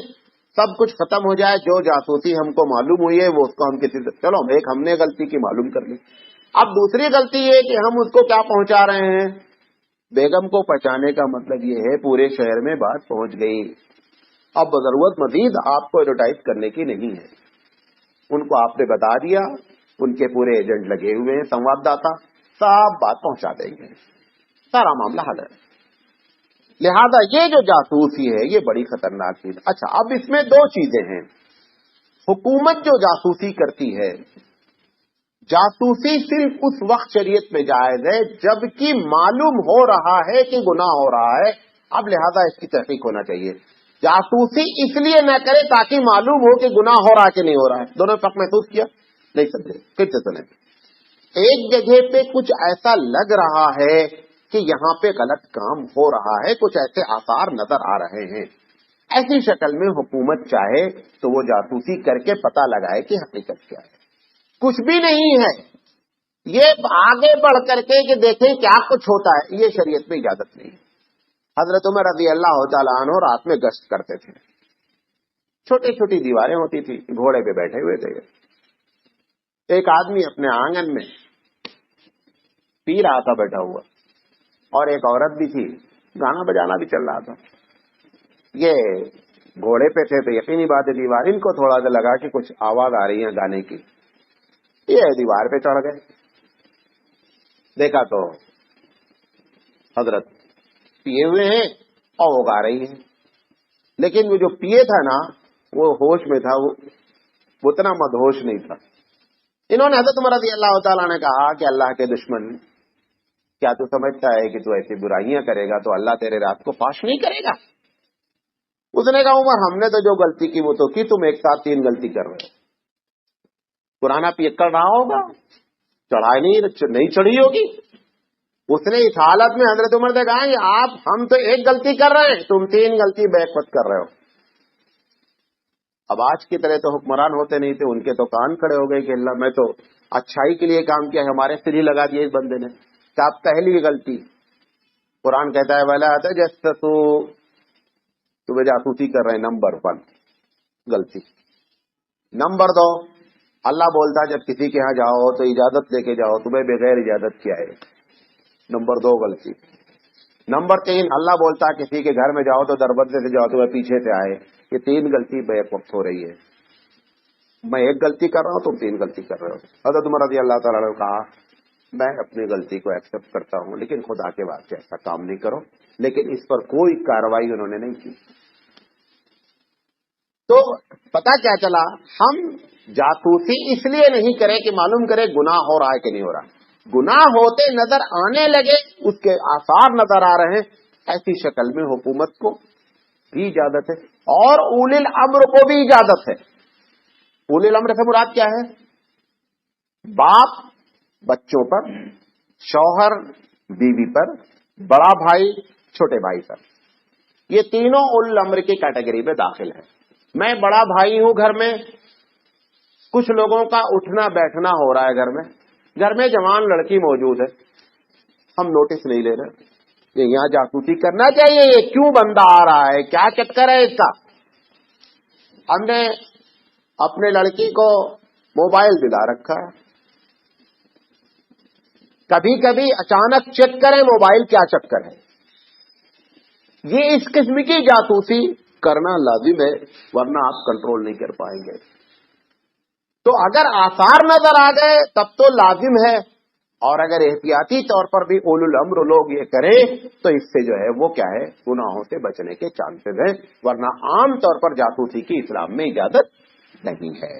سب کچھ ختم ہو جائے۔ جو جاسوسی ہم کو معلوم ہوئی ہے وہ اس کو ہم کسی سے، چلو ہم نے غلطی کی معلوم کر لی، اب دوسری غلطی یہ کہ ہم اس کو کیا پہنچا رہے ہیں؟ بیگم کو پہنچانے کا مطلب یہ ہے پورے شہر میں بات پہنچ گئی، اب ضرورت مزید آپ کو ایڈورٹائز کرنے کی نہیں ہے۔ ان کو آپ نے بتا دیا، ان کے پورے ایجنٹ لگے ہوئے ہیں، سنواد داتا، سب بات پہنچا دیں گے، سارا معاملہ حل ہے۔ لہذا یہ جو جاسوسی ہے یہ بڑی خطرناک چیز۔ اچھا، اب اس میں 2 چیزیں ہیں۔ حکومت جو جاسوسی کرتی ہے، جاسوسی صرف اس وقت شریعت میں جائز ہے جبکہ معلوم ہو رہا ہے کہ گناہ ہو رہا ہے، اب لہذا اس کی تحقیق ہونا چاہیے۔ جاسوسی اس لیے نہ کرے تاکہ معلوم ہو کہ گناہ ہو رہا ہے کہ نہیں ہو رہا ہے۔ دونوں فرق محسوس کیا؟ نہیں سمجھے؟ پھر سے سنیں۔ ایک جگہ پہ کچھ ایسا لگ رہا ہے کہ یہاں پہ غلط کام ہو رہا ہے، کچھ ایسے آثار نظر آ رہے ہیں، ایسی شکل میں حکومت چاہے تو وہ جاسوسی کر کے پتہ لگائے کہ حقیقت کیا ہے۔ کچھ بھی نہیں ہے، یہ آگے بڑھ کر کے کہ دیکھیں کیا کچھ ہوتا ہے، یہ شریعت میں اجازت نہیں ہے۔ حضرت عمر رضی اللہ تعالیٰ عنہ رات میں گشت کرتے تھے، چھوٹی چھوٹی دیواریں ہوتی تھی، گھوڑے پہ بیٹھے ہوئے تھے، ایک آدمی اپنے آنگن میں پی رہا تھا بیٹھا ہوا، اور ایک عورت بھی تھی، گانا بجانا بھی چل رہا تھا۔ یہ گھوڑے پہ تھے تو یقینی بات ہے دیوار، ان کو تھوڑا سا لگا کہ کچھ آواز آ رہی ہے گانے کی، یہ دیوار پہ چڑھ گئے۔ دیکھا تو حضرت پیے ہوئے ہیں اور وہ گا رہی ہیں، لیکن وہ جو پیے تھا نا وہ ہوش میں تھا، وہ اتنا مدہوش نہیں تھا۔ انہوں نے حضرت عمر رضی اللہ تعالیٰ نے کہا کہ اللہ کے دشمن، کیا تو سمجھتا ہے کہ تو ایسی برائیاں کرے گا تو اللہ تیرے رات کو فاش نہیں کرے گا؟ اس نے کہا عمر ہم نے تو جو غلطی کی وہ تو کی، تم ایک ساتھ 3 غلطی کر رہے ہو۔ پرانا پیکڑ رہا ہوگا، چڑھائی نہیں چڑھی ہوگی۔ اس نے اس حالت میں حضرت عمر سے کہا کہ آپ ہم تو ایک غلطی کر رہے ہیں، تم 3 غلطی بیک وقت کر رہے ہو۔ اب آج کی طرح تو حکمران ہوتے نہیں تھے، ان کے تو کان کھڑے ہو گئے کہ اللہ میں تو اچھائی کے لیے کام کیا ہے، ہمارے سر ہی لگا دیا اس بندے نے۔ کہ آپ پہلی غلطی، قرآن کہتا ہے وَلَا تَجَسَّسُوا، تمہیں جاسوسی کر رہے ہیں، نمبر 1 غلطی۔ نمبر 2، اللہ بولتا جب کسی کے ہاں جاؤ تو اجازت لے کے جاؤ، تمہیں بغیر اجازت کیا ہے، نمبر 2 غلطی۔ نمبر 3، اللہ بولتا کسی کے گھر میں جاؤ تو دروازے سے جاؤ، تمہیں پیچھے سے آئے۔ یہ 3 غلطی بیک وقت ہو رہی ہے، میں ایک غلطی کر رہا ہوں، تم 3 غلطی کر رہے ہو۔ حضرت عمر رضی اللہ تعالیٰ نے کہا میں اپنی غلطی کو ایکسپٹ کرتا ہوں، لیکن خدا کے واسطے ایسا کام نہیں کرو، لیکن اس پر کوئی کارروائی انہوں نے نہیں کی۔ تو پتا کیا چلا، ہم جاسوسی اس لیے نہیں کریں کہ معلوم کرے گناہ ہو رہا ہے کہ نہیں ہو رہا، گناہ ہوتے نظر آنے لگے، اس کے آثار نظر آ رہے ہیں، ایسی شکل میں حکومت کو بھی اجازت ہے اور اولی الامر کو بھی اجازت ہے۔ اولی الامر سے مراد کیا ہے؟ باپ بچوں پر، شوہر بیوی پر، بڑا بھائی چھوٹے بھائی پر، یہ تینوں اولی الامر کی کیٹیگری میں داخل ہے۔ میں بڑا بھائی ہوں گھر میں، کچھ لوگوں کا اٹھنا بیٹھنا ہو رہا ہے گھر میں جوان لڑکی موجود ہے، ہم نوٹس نہیں لے رہے، یہ یہاں جاسوسی کرنا چاہیے، یہ کیوں بندہ آ رہا ہے، کیا چکر ہے اس کا۔ ہم نے اپنے لڑکی کو موبائل دلا رکھا ہے، کبھی کبھی اچانک چیک کریں موبائل کیا چکر ہے، یہ اس قسم کی جاسوسی کرنا لازم ہے، ورنہ آپ کنٹرول نہیں کر پائیں گے۔ تو اگر آثار نظر آ گئے تب تو لازم ہے اور اگر احتیاطی طور پر بھی اولو الامر لوگ یہ کریں تو اس سے جو ہے وہ کیا ہے گناہوں سے بچنے کے چانسز ہیں، ورنہ عام طور پر جاسوسی کی اسلام میں اجازت نہیں ہے۔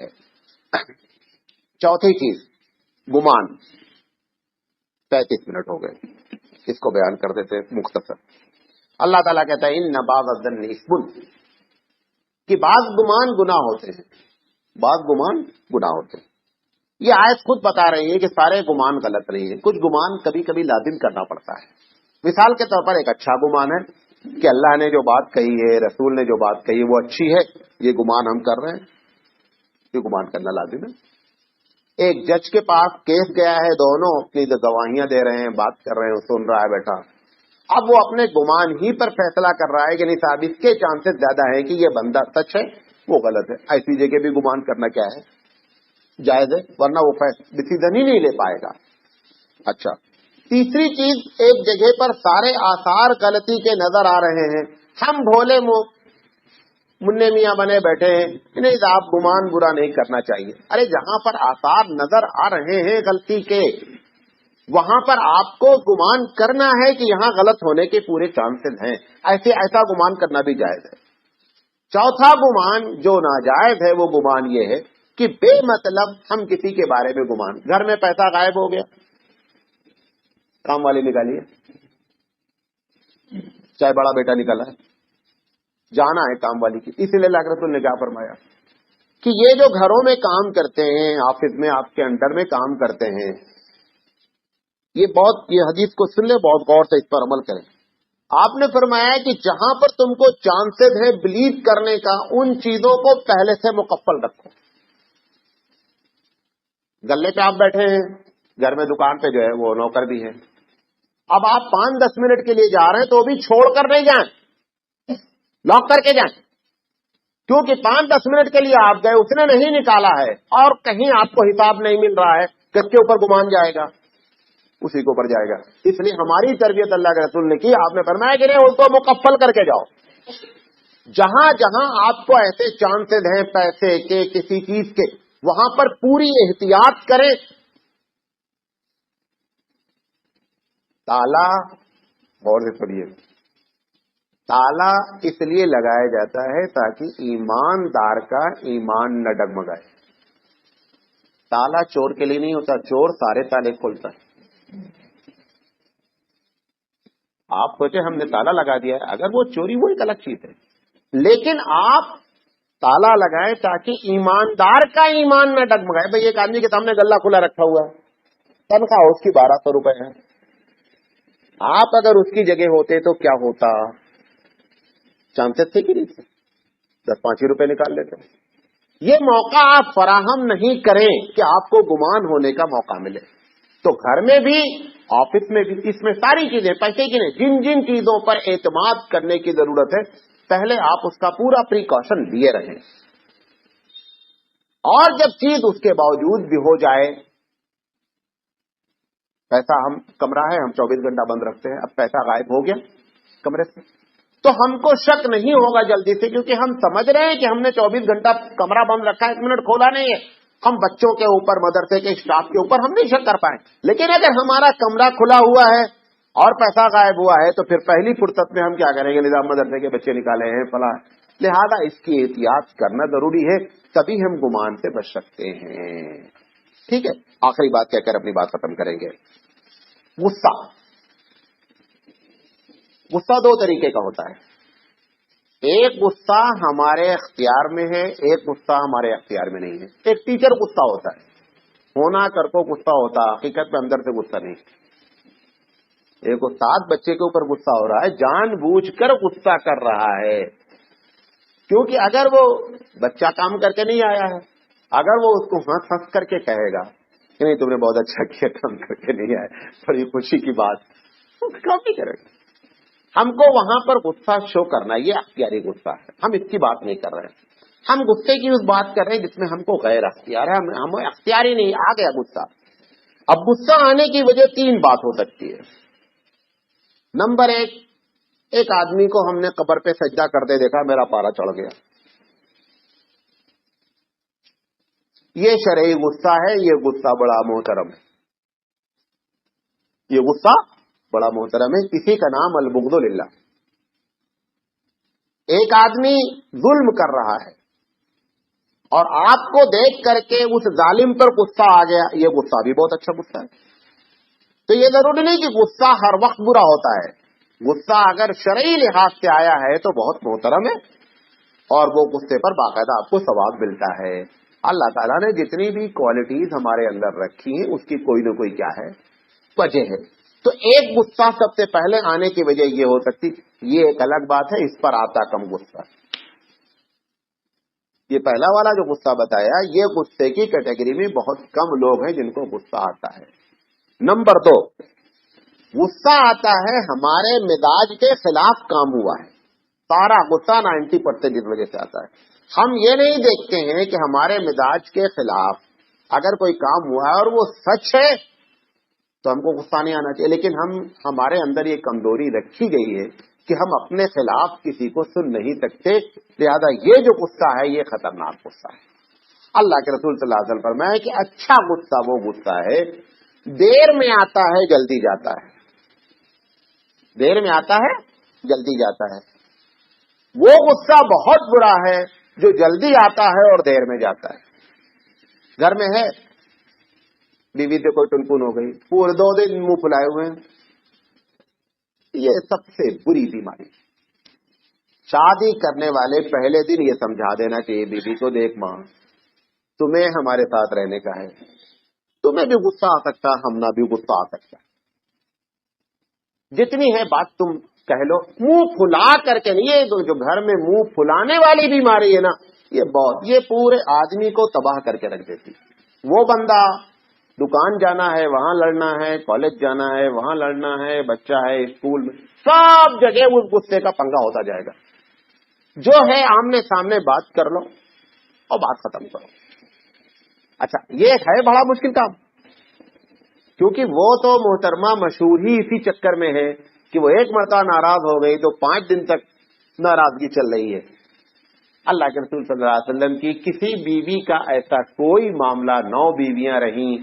چوتھی چیز گمان، 35 منٹ ہو گئے، اس کو بیان کر دیتے مختصر۔ اللہ تعالیٰ کہتا ہے ان بعض الظن اسم، کہ بعض گمان گناہ ہوتے ہیں، بعض گمان گناہ ہوتے ہیں۔ یہ آیت خود بتا رہی ہے کہ سارے گمان غلط نہیں ہیں، کچھ گمان کبھی کبھی لازم کرنا پڑتا ہے۔ مثال کے طور پر ایک اچھا گمان ہے کہ اللہ نے جو بات کہی ہے، رسول نے جو بات کہی ہے وہ اچھی ہے، یہ گمان ہم کر رہے ہیں، یہ گمان کرنا لازم ہے۔ ایک جج کے پاس کیس گیا ہے، دونوں اپنی گواہیاں دے رہے ہیں، بات کر رہے ہیں، سن رہا ہے بیٹھا، اب وہ اپنے گمان ہی پر فیصلہ کر رہا ہے کہ نہیں صاحب اس کے چانسز زیادہ ہیں کہ یہ بندہ سچ ہے، وہ غلط ہے۔ ایسی جگہ بھی گمان کرنا کیا ہے؟ جائز ہے، ورنہ وہ ڈسیزن ہی نہیں لے پائے گا۔ اچھا، تیسری چیز، ایک جگہ پر سارے آثار غلطی کے نظر آ رہے ہیں، ہم بھولے منع میاں بنے بیٹھے ہیں کہ نہیں آپ گمان برا نہیں کرنا چاہیے۔ ارے جہاں پر آثار نظر آ رہے ہیں غلطی کے، وہاں پر آپ کو گمان کرنا ہے کہ یہاں غلط ہونے کے پورے چانسز ہیں، ایسا گمان کرنا بھی جائز ہے۔ چوتھا گمان جو ناجائز ہے وہ گمان یہ ہے کہ بے مطلب ہم کسی کے بارے میں گمان، گھر میں پیسہ غائب ہو گیا، کام والی نکالیے، چاہے بڑا بیٹا نکالا ہے، جانا ہے کام والی کی، اسی لیے اللہ کے رسول نے کیا فرمایا کہ یہ جو گھروں میں کام کرتے ہیں، آفس میں آپ کے انڈر میں کام کرتے ہیں، یہ حدیث کو سن لیں، بہت غور سے اس پر عمل کریں۔ آپ نے فرمایا کہ جہاں پر تم کو چانسز ہے بلیو کرنے کا، ان چیزوں کو پہلے سے مکفل رکھو۔ گلے پہ آپ بیٹھے ہیں، گھر میں دکان پہ جو ہے وہ نوکر بھی ہے، اب آپ 5-10 منٹ کے لیے جا رہے ہیں تو بھی چھوڑ کر نہیں جائیں، لاک کر کے جائیں، کیونکہ 5-10 منٹ کے لیے آپ گئے، اس نے نہیں نکالا ہے اور کہیں آپ کو حساب نہیں مل رہا ہے، کس کے اوپر گمان جائے گا؟ اسی کے اوپر جائے گا۔ اس لیے ہماری تربیت اللہ کے رسول نے کی، آپ نے فرمایا کہ نہیں ان کو مکفل کر کے جاؤ۔ جہاں جہاں آپ کو ایسے چانسز ہیں پیسے کے، کسی چیز کے، وہاں پر پوری احتیاط کریں۔ تالا، غور سے سنیے، تالا اس لیے لگایا جاتا ہے تاکہ ایماندار کا ایمان نہ ڈگمگائے۔ تالا چور کے لیے نہیں ہوتا، چور سارے تالے کھولتا ہے۔ آپ سوچے ہم نے تالا لگا دیا ہے، اگر وہ چوری وہ ایک الگ چیز ہے، لیکن آپ تالا لگائیں تاکہ ایماندار کا ایمان نہ ڈگمگائے۔ بھئی ایک آدمی کے سامنے غلہ کھلا رکھا ہوا ہے، تنخواہ اس کی 1200 روپے ہے، آپ اگر اس کی جگہ ہوتے تو کیا ہوتا؟ چانسز تھے کہ نہیں تھے؟ 10-5 روپے نکال لیتے۔ یہ موقع آپ فراہم نہیں کریں کہ آپ کو گمان ہونے کا موقع ملے۔ تو گھر میں بھی، آفس میں بھی، اس میں ساری چیزیں پیسے کی نہیں، جن جن چیزوں پر اعتماد کرنے کی ضرورت ہے پہلے آپ اس کا پورا پریکاشن لیے رہیں، اور جب چیز اس کے باوجود بھی ہو جائے، پیسہ ہم کمرہ ہے، ہم 24 گھنٹہ بند رکھتے ہیں، اب پیسہ غائب ہو گیا کمرے سے، تو ہم کو شک نہیں ہوگا جلدی سے، کیونکہ ہم سمجھ رہے ہیں کہ ہم نے 24 گھنٹہ کمرہ بند رکھا ہے، 1 منٹ کھولا نہیں ہے۔ ہم بچوں کے اوپر، مدرسے کے اسٹاف کے اوپر ہم نہیں شک کر پائیں، لیکن اگر ہمارا کمرہ کھلا ہوا ہے اور پیسہ غائب ہوا ہے تو پھر پہلی فرصت میں ہم کیا کریں گے؟ نظام مدرسے کے بچے نکالے ہیں فلاں، لہذا اس کی احتیاط کرنا ضروری ہے، تبھی ہم گمان سے بچ سکتے ہیں۔ ٹھیک ہے، آخری بات کہہ کر اپنی بات ختم کریں گے۔ غصہ، غصہ 2 طریقے کا ہوتا ہے، ایک غصہ ہمارے اختیار میں ہے، ایک غصہ ہمارے اختیار میں نہیں ہے۔ ایک ٹیچر غصہ ہوتا ہے، ہونا کر کو غصہ ہوتا، حقیقت میں اندر سے غصہ نہیں۔ ایک استاد بچے کے اوپر غصہ ہو رہا ہے، جان بوجھ کر غصہ کر رہا ہے، کیونکہ اگر وہ بچہ کام کر کے نہیں آیا ہے، اگر وہ اس کو ہنس ہنس کر کے کہے گا کہ نہیں تم نے بہت اچھا کیا، کام کر کے نہیں آئے، بڑی خوشی کی بات، وہ کام نہیں کرے گا۔ ہم کو وہاں پر غصہ شو کرنا، یہ اختیاری غصہ ہے، ہم اس کی بات نہیں کر رہے ہیں، ہم غصے کی اس بات کر رہے ہیں جس میں ہم کو غیر اختیار ہے، ہم اختیاری نہیں، آ گیا غصہ۔ اب غصہ آنے کی وجہ 3 بات ہو سکتی ہے۔ نمبر 1، ایک آدمی کو ہم نے قبر پہ سجدہ کرتے دیکھا، میرا پارا چڑھ گیا، یہ شرعی غصہ ہے، یہ غصہ بڑا محترم ہے۔ یہ غصہ بڑا محترم ہے، اسی کا نام البغض للہ۔ ایک آدمی ظلم کر رہا ہے اور آپ کو دیکھ کر کے اس ظالم پر غصہ آ گیا، یہ غصہ بھی بہت اچھا غصہ ہے۔ تو یہ ضروری نہیں کہ غصہ ہر وقت برا ہوتا ہے، غصہ اگر شرعی لحاظ سے آیا ہے تو بہت محترم ہے، اور وہ غصے پر باقاعدہ آپ کو ثواب ملتا ہے۔ اللہ تعالیٰ نے جتنی بھی کوالٹیز ہمارے اندر رکھی ہیں اس کی کوئی نہ کوئی کیا ہے، وجہ ہے۔ تو ایک غصہ سب سے پہلے آنے کی وجہ یہ ہو سکتی، یہ ایک الگ بات ہے، اس پر آتا کم غصہ۔ یہ پہلا والا جو غصہ بتایا، یہ غصے کی کیٹیگری میں بہت کم لوگ ہیں جن کو غصہ آتا ہے۔ نمبر 2، غصہ آتا ہے ہمارے مزاج کے خلاف کام ہوا ہے۔ سارا غصہ 90% اس وجہ سے آتا ہے۔ ہم یہ نہیں دیکھتے ہیں کہ ہمارے مزاج کے خلاف اگر کوئی کام ہوا ہے اور وہ سچ ہے تو ہم کو غصہ نہیں آنا چاہیے، لیکن ہمارے اندر یہ کمزوری رکھی گئی ہے کہ ہم اپنے خلاف کسی کو سن نہیں سکتے، لہذا یہ جو غصہ ہے یہ خطرناک غصہ ہے۔ اللہ کے رسول صلی اللہ علیہ وسلم فرمایا کہ اچھا غصہ وہ غصہ ہے دیر میں آتا ہے جلدی جاتا ہے، دیر میں آتا ہے جلدی جاتا ہے۔ وہ غصہ بہت برا ہے جو جلدی آتا ہے اور دیر میں جاتا ہے۔ گھر میں ہے، بیوی سے کوئی ٹنپن ہو گئی، پورے 2 دن منہ پھلائے ہوئے ہیں، یہ سب سے بری بیماری۔ شادی کرنے والے پہلے دن یہ سمجھا دینا چاہیے بیوی کو، دیکھ ماں تمہیں ہمارے ساتھ رہنے کا ہے، تمہیں بھی غصہ آ سکتا، ہم نہ بھی غصہ آ سکتا، جتنی ہے بات تم کہہ لو، منہ پھلا کر کے نہیں۔ یہ جو گھر میں منہ پھلانے والی بیماری ہے نا، یہ پورے آدمی کو تباہ کر کے رکھ دیتی۔ وہ بندہ دکان جانا ہے وہاں لڑنا ہے، کالج جانا ہے وہاں لڑنا ہے، بچہ ہے اسکول میں، سب جگہ اس غصے کا پنگا ہوتا جائے گا۔ جو ہے آمنے سامنے بات کر لو اور بات ختم کرو۔ اچھا، یہ ہے بڑا مشکل کام، کیونکہ وہ تو محترمہ مشہور ہی اسی چکر میں ہے کہ وہ ایک مرتبہ ناراض ہو گئی تو 5 دن تک ناراضگی چل رہی ہے۔ اللہ کے رسول صلی اللہ علیہ وسلم کی کسی بیوی کا ایسا کوئی معاملہ، 9 بیویاں رہیں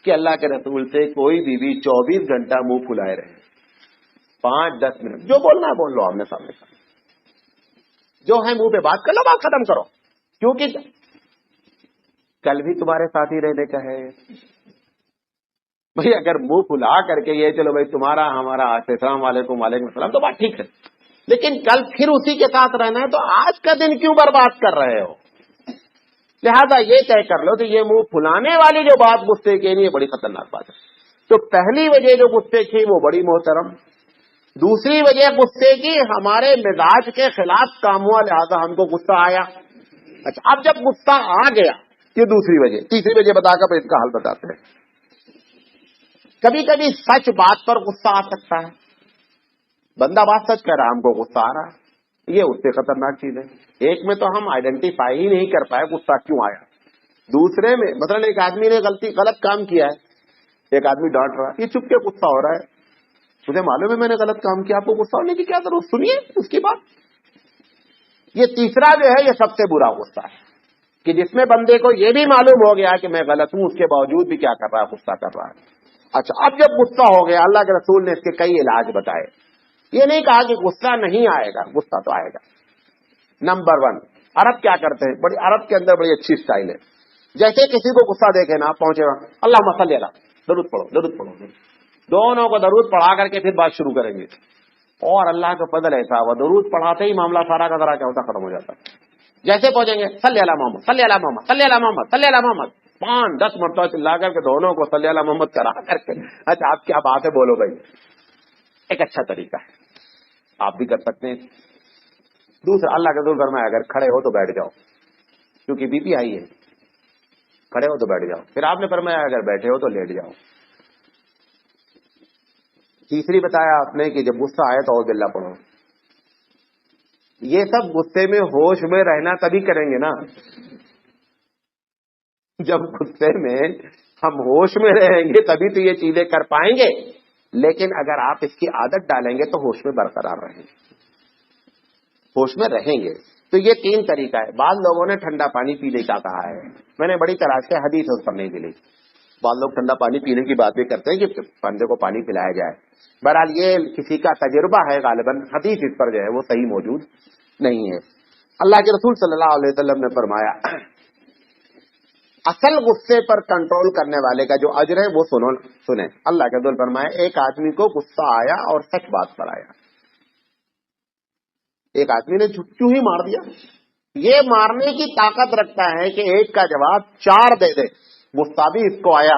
کہ اللہ کے رسول سے کوئی بیوی 24 گھنٹہ منہ پھلائے رہے، 5-10 منٹ جو بولنا ہے بول لو، آمنے سامنے کا جو ہے منہ پہ بات کر لو، بات ختم کرو، کیونکہ کل بھی تمہارے ساتھ ہی رہنے کا ہے۔ بھئی اگر منہ پھلا کر کے یہ چلو بھائی تمہارا ہمارا السلام علیکم وعلیکم السلام تو بات ٹھیک ہے، لیکن کل پھر اسی کے ساتھ رہنا ہے تو آج کا دن کیوں برباد کر رہے ہو؟ لہذا یہ طے کر لو کہ یہ منہ پھلانے والی جو بات غصے کی نہیں، یہ بڑی خطرناک بات ہے۔ تو پہلی وجہ جو غصے کی وہ بڑی محترم، دوسری وجہ غصے کی ہمارے مزاج کے خلاف کام ہوا، لہذا ہم کو غصہ آیا۔ اچھا، اب جب غصہ آ گیا، یہ دوسری وجہ، تیسری وجہ بتا کر اس کا حل بتاتے ہیں۔ کبھی کبھی سچ بات پر غصہ آ سکتا ہے، بندہ بات سچ کہہ رہا، ہم کو غصہ آ رہا، یہ اس سے خطرناک چیز ہے۔ ایک میں تو ہم آئیڈینٹیفائی ہی نہیں کر پائے غصہ کیوں آیا، دوسرے میں مثلا ایک آدمی نے غلط کام کیا ہے، ایک آدمی ڈانٹ رہا ہے، یہ چپ کے غصہ ہو رہا ہے، مجھے معلوم ہے میں نے غلط کام کیا، آپ کو غصہ ہونے کی کیا ضرورت، سنیے اس کی بات۔ یہ تیسرا جو ہے یہ سب سے برا غصہ ہے کہ جس میں بندے کو یہ بھی معلوم ہو گیا کہ میں غلط ہوں، اس کے باوجود بھی کیا کر رہا ہے، غصہ کر رہا ہے۔ اچھا، اب جب غصہ ہو گیا، اللہ کے رسول نے اس کے کئی علاج بتائے، یہ نہیں کہا کہ غصہ نہیں آئے گا، غصہ تو آئے گا۔ نمبر 1، عرب کیا کرتے ہیں، عرب کے اندر بڑی اچھی سٹائل ہے، جیسے کسی کو غصہ دیکھے نا، پہنچے گا اللہم صلی علی، درود پڑھو درود پڑھو، دونوں کو درود پڑھا کر کے پھر بات شروع کریں گے، اور اللہ کا فضل ایسا ہوا درود پڑھاتے ہی معاملہ سارا کا سارا کیا ہوتا ختم ہو جاتا۔ جیسے پہنچیں گے صلی علی محمد صلی علی محمد صلی علی محمد صلی علی محمد، 5-10 مرتبہ چلا کر کے دونوں کو صلی علی محمد کرا کر کے، اچھا آپ کیا بات ہے بولو بھائی، ایک اچھا طریقہ ہے، آپ بھی کر سکتے ہیں۔ دوسرا، اللہ کے رسول فرمایا اگر کھڑے ہو تو بیٹھ جاؤ، کیونکہ بی پی آئی ہے، کھڑے ہو تو بیٹھ جاؤ۔ پھر آپ نے فرمایا اگر بیٹھے ہو تو لیٹ جاؤ۔ تیسری بتایا آپ نے کہ جب غصہ آئے تو اعوذ باللہ پڑھو۔ یہ سب غصے میں ہوش میں رہنا تبھی کریں گے نا، جب غصے میں ہم ہوش میں رہیں گے تبھی تو یہ چیزیں کر پائیں گے، لیکن اگر آپ اس کی عادت ڈالیں گے تو ہوش میں برقرار رہیں گے، ہوش میں رہیں گے۔ تو یہ 3 طریقہ ہے۔ بعض لوگوں نے ٹھنڈا پانی پینے کا کہا ہے، میں نے بڑی تلاش سے حدیث اس پر نہیں ملی، بعض لوگ ٹھنڈا پانی پینے کی بات بھی کرتے ہیں کہ بندے کو پانی پلایا جائے. بہرحال یہ کسی کا تجربہ ہے، غالباً حدیث اس پر جو ہے وہ صحیح موجود نہیں ہے. اللہ کے رسول صلی اللہ علیہ وسلم نے فرمایا اصل غصے پر کنٹرول کرنے والے کا جو اجر ہے وہ سنیں. اللہ کے رسول فرمایا ایک آدمی کو غصہ آیا اور سچ بات پر آیا. ایک آدمی نے چوں ہی مار دیا. یہ مارنے کی طاقت رکھتا ہے کہ ایک کا جواب 4 دے دے. غصہ بھی اس کو آیا،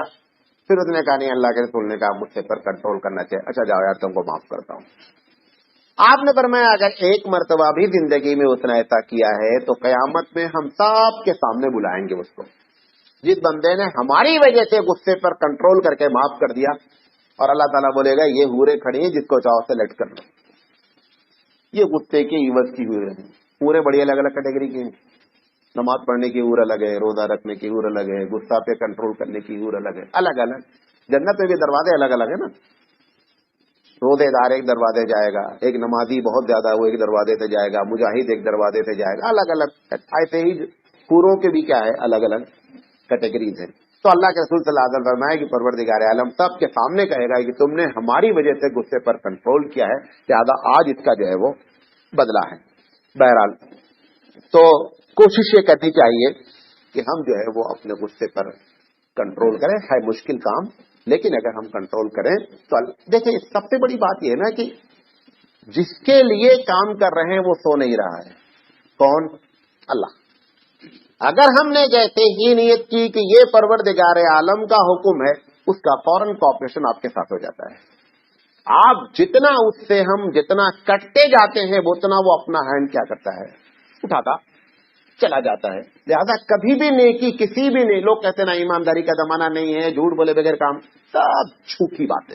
پھر اس نے کہا نہیں، اللہ کے رسول نے کہا غصے پر کنٹرول کرنا چاہیے، اچھا جاؤ یار تم کو معاف کرتا ہوں. آپ نے فرمایا اگر ایک مرتبہ بھی زندگی میں اس نے ایسا کیا ہے تو قیامت میں ہم سب کے سامنے بلائیں گے اس کو، جس بندے نے ہماری وجہ سے غصے پر کنٹرول کر کے معاف کر دیا. اور اللہ تعالیٰ بولے گا یہ حوریں کھڑی ہیں جس کو چاہو سے لٹ کر لو. یہ غصے کے عوض کی حوریں ہیں. حوریں بڑی الگ الگ کیٹیگری کی ہیں. نماز پڑھنے کی حور الگ ہے، روزہ رکھنے کی حور الگ ہے، غصہ پہ کنٹرول کرنے کی حور الگ ہے، الگ الگ. جنت میں بھی دروازے الگ الگ ہیں نا. روزے دار ایک دروازے جائے گا، ایک نمازی بہت زیادہ وہ ایک دروازے سے جائے گا، مجاہد ایک دروازے سے جائے گا، الگ الگ. ایسے ہی حوروں کے بھی کیا ہے، الگ الگ کیٹیگریز ہیں. تو اللہ کے رسول صلی اللہ علیہ وسلم فرمایا کہ پروردگار عالم سب کے سامنے کہے گا کہ تم نے ہماری وجہ سے غصے پر کنٹرول کیا ہے، لہذا آج اس کا جو ہے وہ بدلہ ہے. بہرحال تو کوشش یہ کرنی چاہیے کہ ہم جو ہے وہ اپنے غصے پر کنٹرول کریں. ہے مشکل کام، لیکن اگر ہم کنٹرول کریں تو دیکھیں سب سے بڑی بات یہ ہے نا کہ جس کے لیے کام کر رہے ہیں وہ سو نہیں رہا ہے. کون؟ اللہ. اگر ہم نے جیسے ہی نیت کی کہ یہ پروردگار عالم کا حکم ہے، اس کا فوراً کوآپریشن آپ کے ساتھ ہو جاتا ہے. آپ جتنا اس سے ہم جتنا کٹتے جاتے ہیں اتنا وہ اپنا ہینڈ کیا کرتا ہے، اٹھاتا چلا جاتا ہے. لہذا کبھی بھی نیکی کسی بھی نہیں، لوگ کہتے ہیں نا ایمانداری کا زمانہ نہیں ہے، جھوٹ بولے بغیر کام، سب جھوٹی باتیں.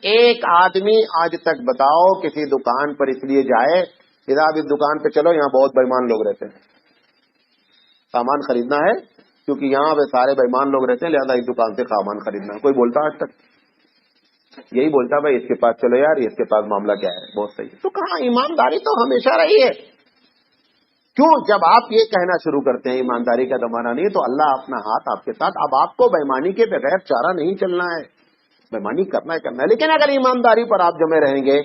ایک آدمی آج تک بتاؤ کسی دکان پر اس لیے جائے ادھر اس دکان پہ چلو یہاں بہت بےمان لوگ رہتے ہیں، سامان خریدنا ہے کیونکہ یہاں پہ سارے بےمان لوگ رہتے ہیں لہذا اس دکان سے سامان خریدنا ہے. کوئی بولتا آج تک؟ یہی بولتا بھائی اس کے پاس چلو یار، اس کے پاس معاملہ کیا ہے، بہت صحیح. تو کہاں ایمانداری تو ہمیشہ رہی ہے. کیوں؟ جب آپ یہ کہنا شروع کرتے ہیں ایمانداری کا زمانہ نہیں تو اللہ اپنا ہاتھ آپ کے ساتھ. اب آپ کو بےمانی کے بغیر چارہ نہیں چلنا ہے، بےمانی کرنا ہے. لیکن اگر ایمانداری پر آپ جمے رہیں گے،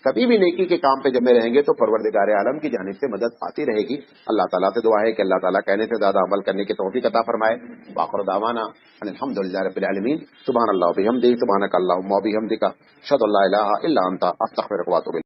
کبھی بھی نیکی کے کام پہ جمے رہیں گے تو پروردگار عالم کی جانب سے مدد آتی رہے گی. اللہ تعالیٰ سے دعا ہے کہ اللہ تعالیٰ کہنے سے زیادہ عمل کرنے کی توفیق عطا فرمائے. وآخر دعوانا ان الحمدللہ رب العالمین. سبحان اللہ و بحمدہ، سبحانک اللہم و بحمدک، اشہد ان لا الہ الا انت، استغفرک و اتوب الیک.